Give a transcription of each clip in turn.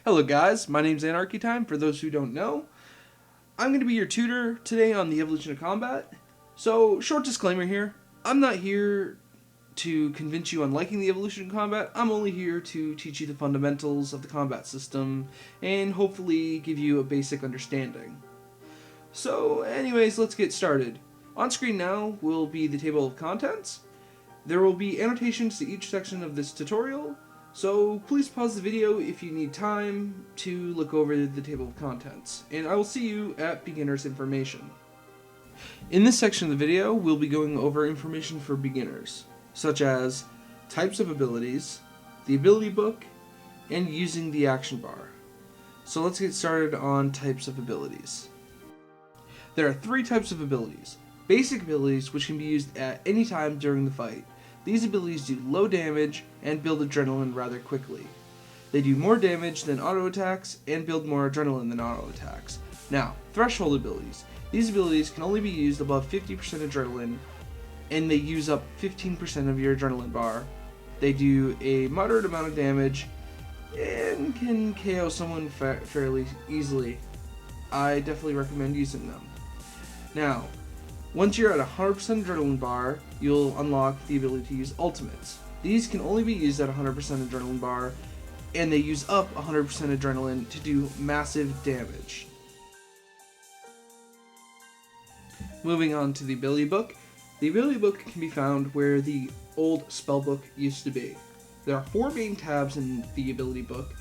Hello guys, my name's Anarchy Time. For those who don't know, I'm going to be your tutor today on the evolution of combat. So, short disclaimer here, I'm not here to convince you on liking the evolution of combat. I'm only here to teach you the fundamentals of the combat system and hopefully give you a basic understanding. So anyways, let's get started. On screen now will be the table of contents. There will be annotations to each section of this tutorial, so please pause the video if you need time to look over the table of contents, and I will see you at beginner's information. In this section of the video, we'll be going over information for beginners, such as types of abilities, the ability book, and using the action bar. So let's get started on types of abilities. There are three types of abilities. Basic abilities, which can be used at any time during the fight. These abilities do low damage and build adrenaline rather quickly. They do more damage than auto attacks and build more adrenaline than auto attacks. Now, threshold abilities. These abilities can only be used above 50% adrenaline, and they use up 15% of your adrenaline bar. They do a moderate amount of damage and can KO someone fairly easily. I definitely recommend using them. Now, once you're at 100% adrenaline bar, you'll unlock the ability to use ultimates. These can only be used at 100% adrenaline bar, and they use up 100% adrenaline to do massive damage. Moving on to the ability book. The ability book can be found where the old spellbook used to be. There are four main tabs in the ability book.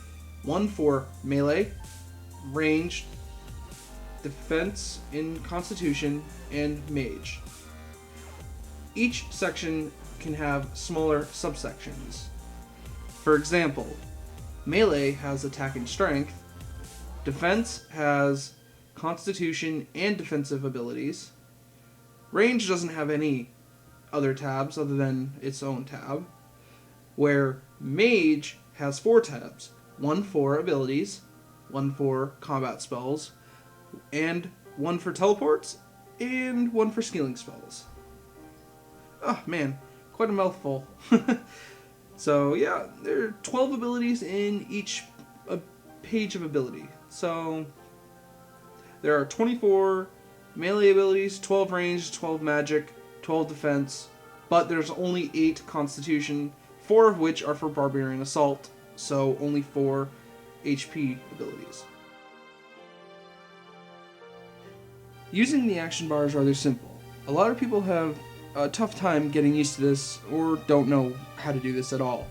One for melee, ranged, defense in constitution, and mage. Each section can have smaller subsections. For example, melee has attack and strength, defense has constitution and defensive abilities, range doesn't have any other tabs other than its own tab, where mage has four tabs, one for abilities, one for combat spells, and one for teleports, and one for skilling spells. Oh man, quite a mouthful. So yeah, there are 12 abilities in each page of ability. So there are 24 melee abilities, 12 range, 12 magic, 12 defense, but there's only 8 constitution, 4 of which are for barbarian assault, so only 4 HP abilities. Using the action bar is rather simple. A lot of people have a tough time getting used to this or don't know how to do this at all.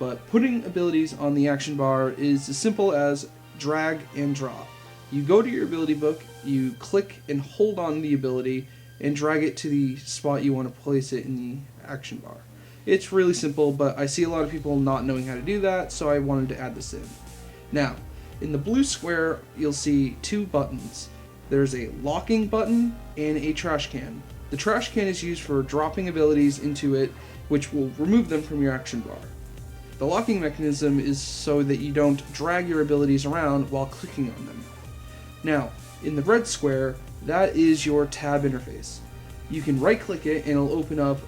But putting abilities on the action bar is as simple as drag and drop. You go to your ability book, you click and hold on the ability and drag it to the spot you want to place it in the action bar. It's really simple, but I see a lot of people not knowing how to do that, so I wanted to add this in. Now, in the blue square, you'll see two buttons. There's a locking button and a trash can. The trash can is used for dropping abilities into it, which will remove them from your action bar. The locking mechanism is so that you don't drag your abilities around while clicking on them. Now, in the red square, that is your tab interface. You can right click it and it'll open up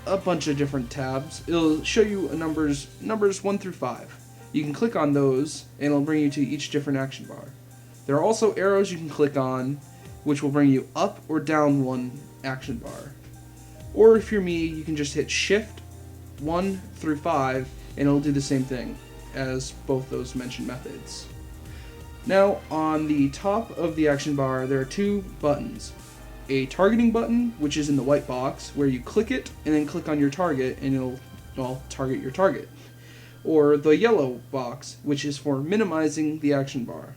a bunch of different tabs. It'll show you numbers 1 through 5. You can click on those and it'll bring you to each different action bar. There are also arrows you can click on, which will bring you up or down one action bar. Or if you're me, you can just hit Shift 1 through 5, and it'll do the same thing as both those mentioned methods. Now, on the top of the action bar, there are two buttons. A targeting button, which is in the white box, where you click it and then click on your target, and it'll, well, target your target. Or the yellow box, which is for minimizing the action bar.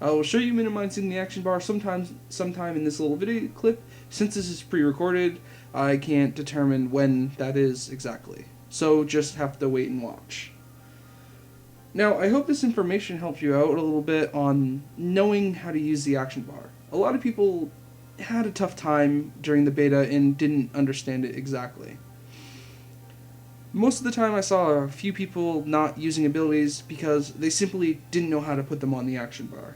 I will show you minimizing the action bar sometime in this little video clip. Since this is pre-recorded, I can't determine when that is exactly. So just have to wait and watch. Now, I hope this information helps you out a little bit on knowing how to use the action bar. A lot of people had a tough time during the beta and didn't understand it exactly. Most of the time I saw a few people not using abilities because they simply didn't know how to put them on the action bar.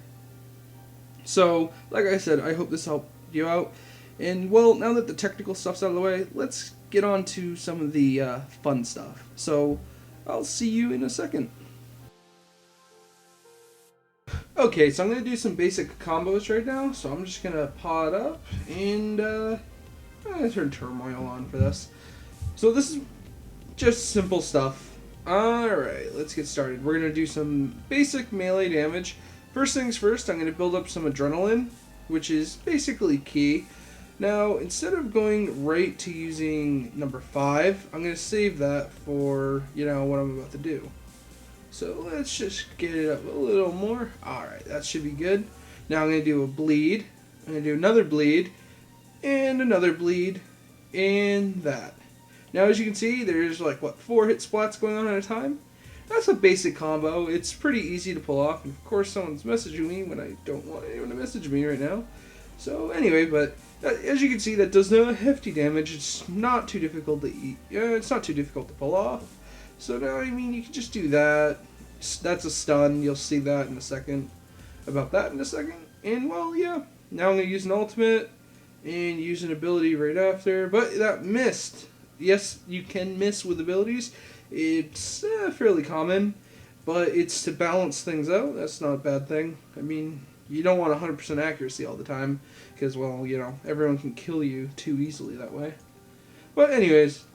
So, like I said, I hope this helped you out. And, well, now that the technical stuff's out of the way, let's get on to some of the fun stuff. So, I'll see you in a second. Okay, so I'm going to do some basic combos right now. So I'm just going to paw it up and I'm going to turn Turmoil on for this. So this is just simple stuff. Alright, let's get started. We're going to do some basic melee damage. First things first, I'm going to build up some adrenaline, which is basically key. Now, instead of going right to using number 5, I'm going to save that for, what I'm about to do. So let's just get it up a little more. Alright, that should be good. Now I'm going to do a bleed. I'm going to do another bleed. And another bleed. And that. Now as you can see, there's like, 4 hit splats going on at a time? That's a basic combo. It's pretty easy to pull off. And of course someone's messaging me when I don't want anyone to message me right now. So anyway, but as you can see, that does no hefty damage. It's not too difficult to eat. Yeah, it's not too difficult to pull off. So now, you can just do that. That's a stun. You'll see that in a second. About that in a second. And, well, yeah. Now I'm going to use an ultimate and use an ability right after. But that missed. Yes, you can miss with abilities. It's fairly common. But it's to balance things out. That's not a bad thing. You don't want 100% accuracy all the time. Because, well, everyone can kill you too easily that way. But anyways,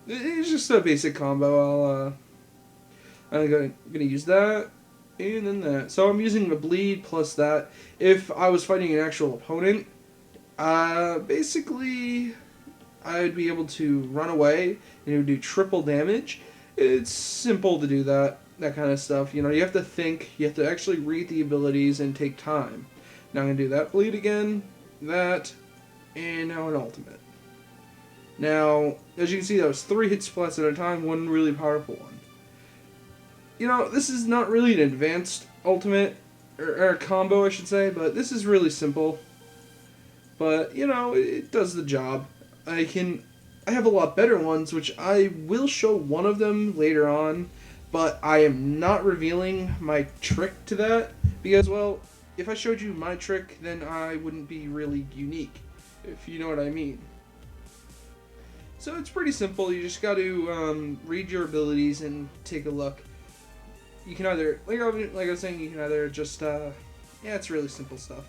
it's just a basic combo. I'm gonna use that, and then that. So I'm using a bleed plus that. If I was fighting an actual opponent, basically, I would be able to run away, and it would do triple damage. It's simple to do that kind of stuff. You have to think, you have to actually read the abilities and take time. Now I'm gonna do that bleed again, that, and now an ultimate. Now, as you can see, that was 3 hit splats at a time, one really powerful one. This is not really an advanced ultimate, or combo, I should say, but this is really simple. But, it does the job. I have a lot better ones, which I will show one of them later on, but I am not revealing my trick to that, because, well, if I showed you my trick, then I wouldn't be really unique, if you know what I mean. So it's pretty simple. You just got to read your abilities and take a look. You can either, like I was saying, you can either just, it's really simple stuff.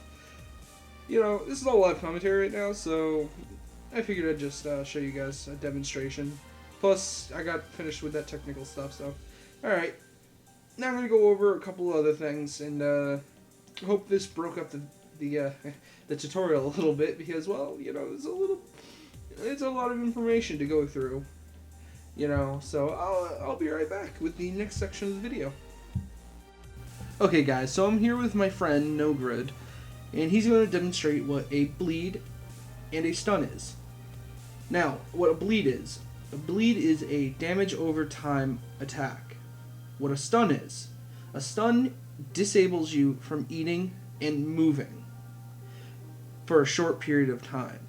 This is all live commentary right now, so I figured I'd just show you guys a demonstration. Plus, I got finished with that technical stuff, so. Alright, now I'm going to go over a couple other things, and hope this broke up the tutorial a little bit, because, well, it's a lot of information to go through, so I'll be right back with the next section of the video. Okay guys, so I'm here with my friend NoGrid, and he's going to demonstrate what a bleed and a stun is. Now, what a bleed is a damage over time attack. What a stun disables you from eating and moving for a short period of time.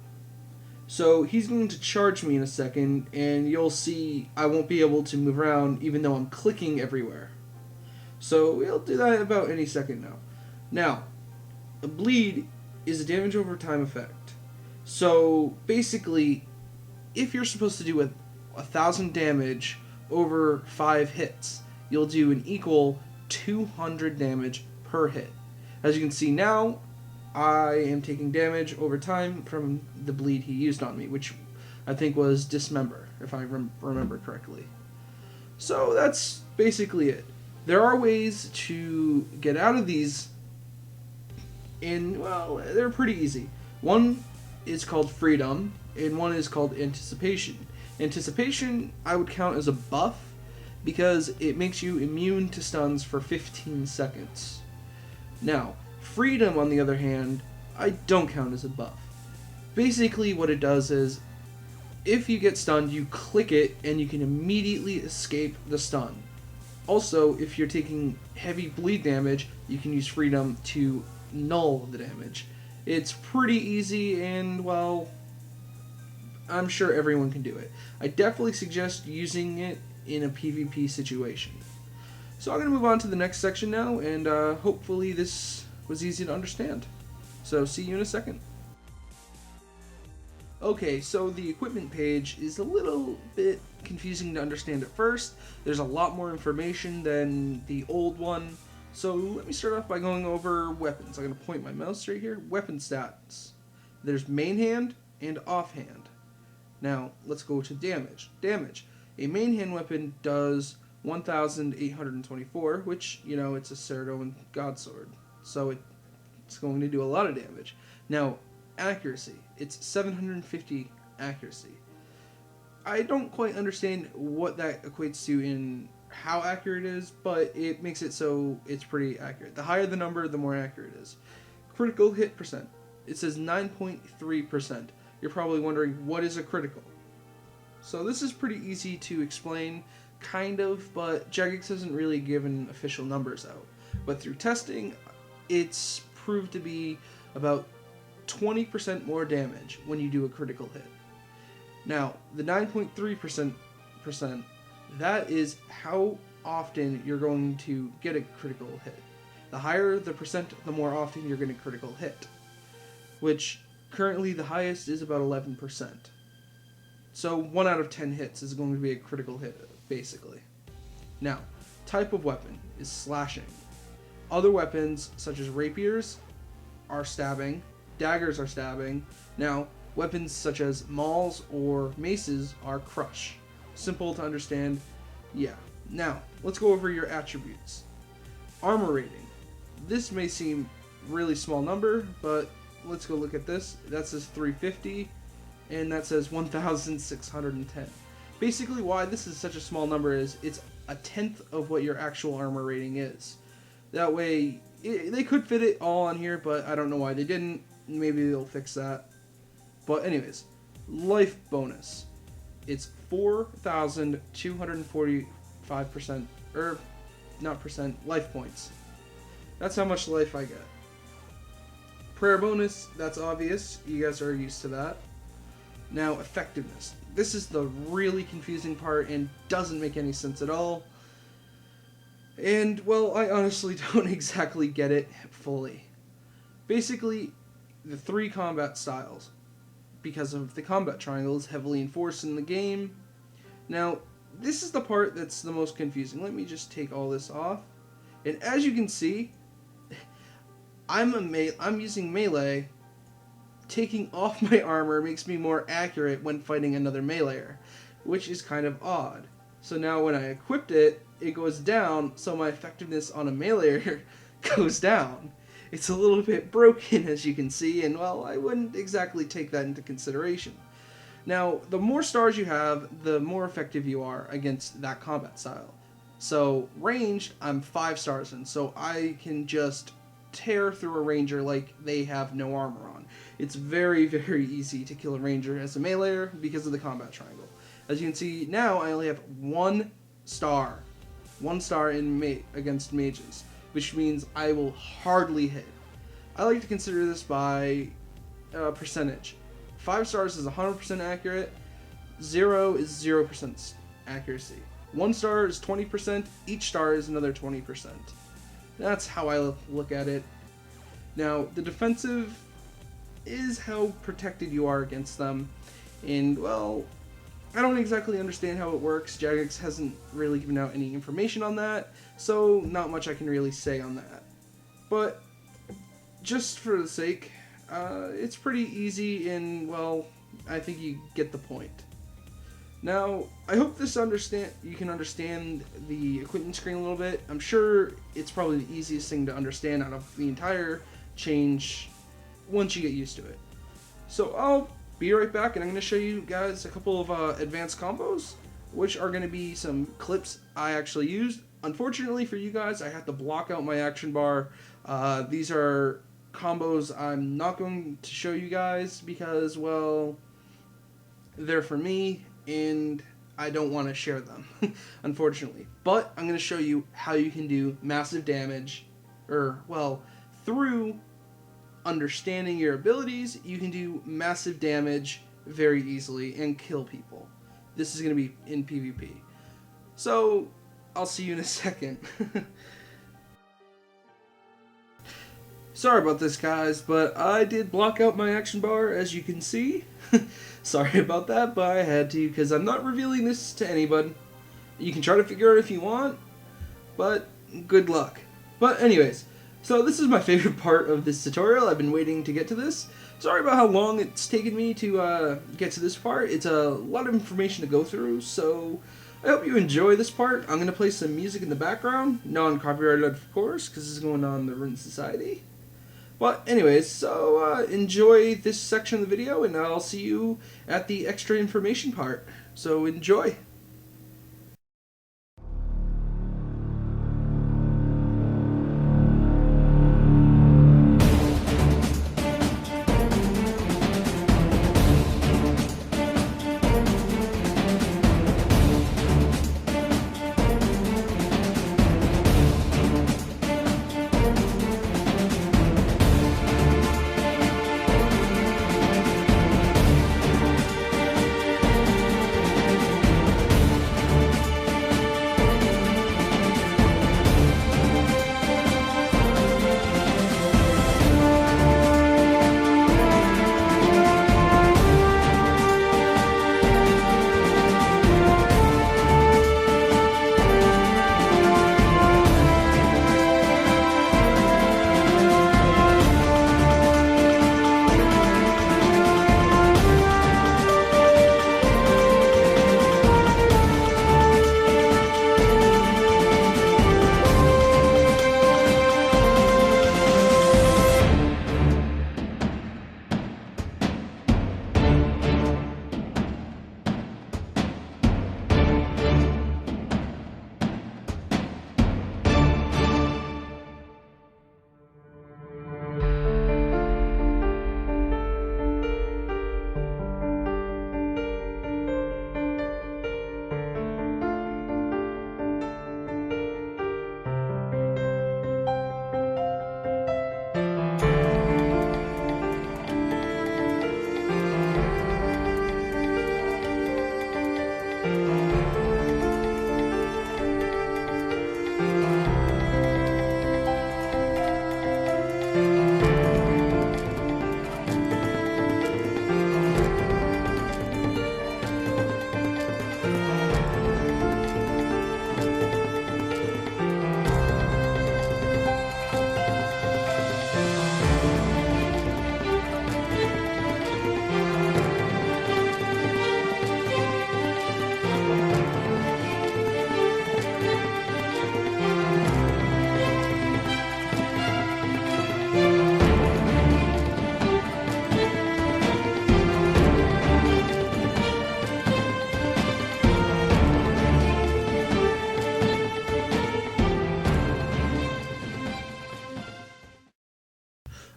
So he's going to charge me in a second, and you'll see I won't be able to move around even though I'm clicking everywhere. So we'll do that about any second now. Now, a bleed is a damage over time effect. So basically, if you're supposed to do 1,000 damage over 5 hits, you'll do an equal 200 damage per hit. As you can see now, I am taking damage over time from the bleed he used on me, which I think was Dismember, if I remember correctly. So that's basically it. There are ways to get out of these, and, well, they're pretty easy. One is called Freedom, and one is called Anticipation. Anticipation, I would count as a buff, because it makes you immune to stuns for 15 seconds. Now, Freedom, on the other hand, I don't count as a buff. Basically, what it does is, if you get stunned, you click it, and you can immediately escape the stun. Also, if you're taking heavy bleed damage, you can use Freedom to null the damage. It's pretty easy, and, well, I'm sure everyone can do it. I definitely suggest using it in a PvP situation. So I'm going to move on to the next section now, and hopefully this was easy to understand. So see you in a second. Okay, so the equipment page is a little bit confusing to understand at first. There's a lot more information than the old one, So let me start off by going over weapons. I'm going to point my mouse right here. Weapon stats. There's main hand and offhand. Now let's go to damage. Damage. A main hand weapon does 1,824, which, you know, it's a Ceradoman Godsword. So it's going to do a lot of damage. Now, accuracy. It's 750 accuracy. I don't quite understand what that equates to in how accurate it is, but it makes it so it's pretty accurate. The higher the number, the more accurate it is. Critical hit percent. It says 9.3%. You're probably wondering, what is a critical? So this is pretty easy to explain, kind of, but Jagex hasn't really given official numbers out. But through testing, it's proved to be about 20% more damage when you do a critical hit. Now, the 9.3%, that is how often you're going to get a critical hit. The higher the percent, the more often you're going to critical hit, which currently the highest is about 11%. So 1 out of 10 hits is going to be a critical hit, basically. Now, type of weapon is slashing. Other weapons, such as rapiers, are stabbing. Daggers are stabbing. Now, weapons such as mauls or maces are crush. Simple to understand. Yeah. Now, let's go over your attributes. Armor rating. This may seem really small number, but let's go look at this. That says 350, and that says 1,610. Basically, why this is such a small number is it's a tenth of what your actual armor rating is. That way, they could fit it all on here, but I don't know why they didn't. Maybe they'll fix that. But anyways, life bonus. It's 4,245%, or not percent, life points. That's how much life I get. Prayer bonus, that's obvious. You guys are used to that. Now, effectiveness. This is the really confusing part and doesn't make any sense at all. And, well, I honestly don't exactly get it fully. Basically, the 3 combat styles. Because of the combat triangle is heavily enforced in the game. Now, this is the part that's the most confusing. Let me just take all this off. And as you can see, I'm using melee. Taking off my armor makes me more accurate when fighting another meleeer, which is kind of odd. So now when I equipped it, it goes down, so my effectiveness on a meleeer goes down. It's a little bit broken, as you can see, and, well, I wouldn't exactly take that into consideration. Now, the more stars you have, the more effective you are against that combat style. So, ranged, I'm 5 stars in, so I can just tear through a ranger like they have no armor on. It's very, very easy to kill a ranger as a meleeer because of the combat triangle. As you can see, now I only have 1 star. 1 star in against mages, which means I will hardly hit. I like to consider this by percentage. 5 stars is 100% accurate, 0 is 0% accuracy. 1 star is 20%, each star is another 20%. That's how I look at it. Now, the defensive is how protected you are against them, and, well, I don't exactly understand how it works. Jagex hasn't really given out any information on that, so not much I can really say on that. But just for the sake, it's pretty easy, and, well, I think you get the point. Now, I hope you can understand the equipment screen a little bit. I'm sure it's probably the easiest thing to understand out of the entire change once you get used to it. So I'll be right back, and I'm going to show you guys a couple of advanced combos, which are going to be some clips I actually used. Unfortunately for you guys, I have to block out my action bar. These are combos I'm not going to show you guys because, well, they're for me, and I don't want to share them, unfortunately. But I'm going to show you how you can do massive damage, through understanding your abilities, you can do massive damage very easily and kill people. This is going to be in PvP. So, I'll see you in a second. Sorry about this, guys, but I did block out my action bar, as you can see. Sorry about that, but I had to, because I'm not revealing this to anybody. You can try to figure out if you want, but good luck. But anyways, so this is my favorite part of this tutorial. I've been waiting to get to this. Sorry about how long it's taken me to get to this part. It's a lot of information to go through, so I hope you enjoy this part. I'm going to play some music in the background, non-copyrighted of course, because this is going on the Rune Society. But anyways, so enjoy this section of the video, and I'll see you at the extra information part. So enjoy!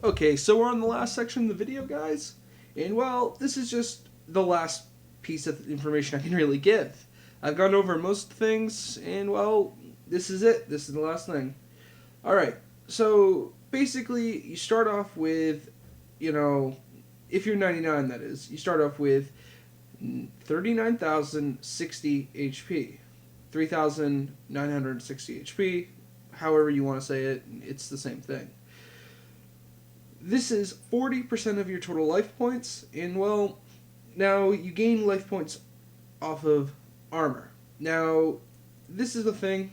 Okay, so we're on the last section of the video, guys. And, well, this is just the last piece of information I can really give. I've gone over most things, and, well, this is it. This is the last thing. Alright, so, basically, you start off with, you know, if you're 99, that is, you start off with 39,060 HP. 3,960 HP, however you want to say it, it's the same thing. This is 40% of your total life points, and well, now you gain life points off of armor. Now, this is the thing,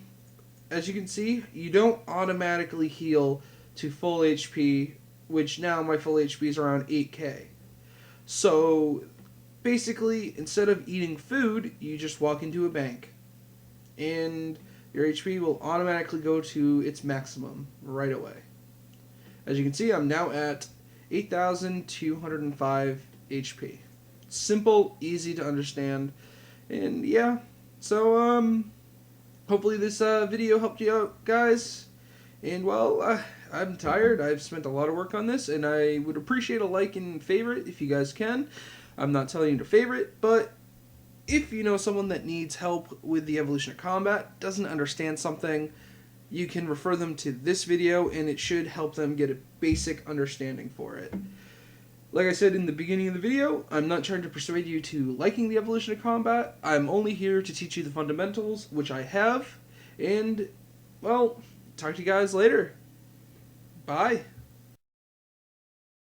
as you can see, you don't automatically heal to full HP, which now my full HP is around 8k. So, basically, instead of eating food, you just walk into a bank, and your HP will automatically go to its maximum right away. As you can see, I'm now at 8,205 HP. Simple, easy to understand, and yeah. So, hopefully this video helped you out, guys. And well, I'm tired. I've spent a lot of work on this, and I would appreciate a like and favorite if you guys can. I'm not telling you to favorite, but if you know someone that needs help with the evolution of combat, doesn't understand something, you can refer them to this video, and it should help them get a basic understanding for it. Like I said in the beginning of the video, I'm not trying to persuade you to liking the evolution of combat. I'm only here to teach you the fundamentals, which I have, and, well, talk to you guys later. Bye.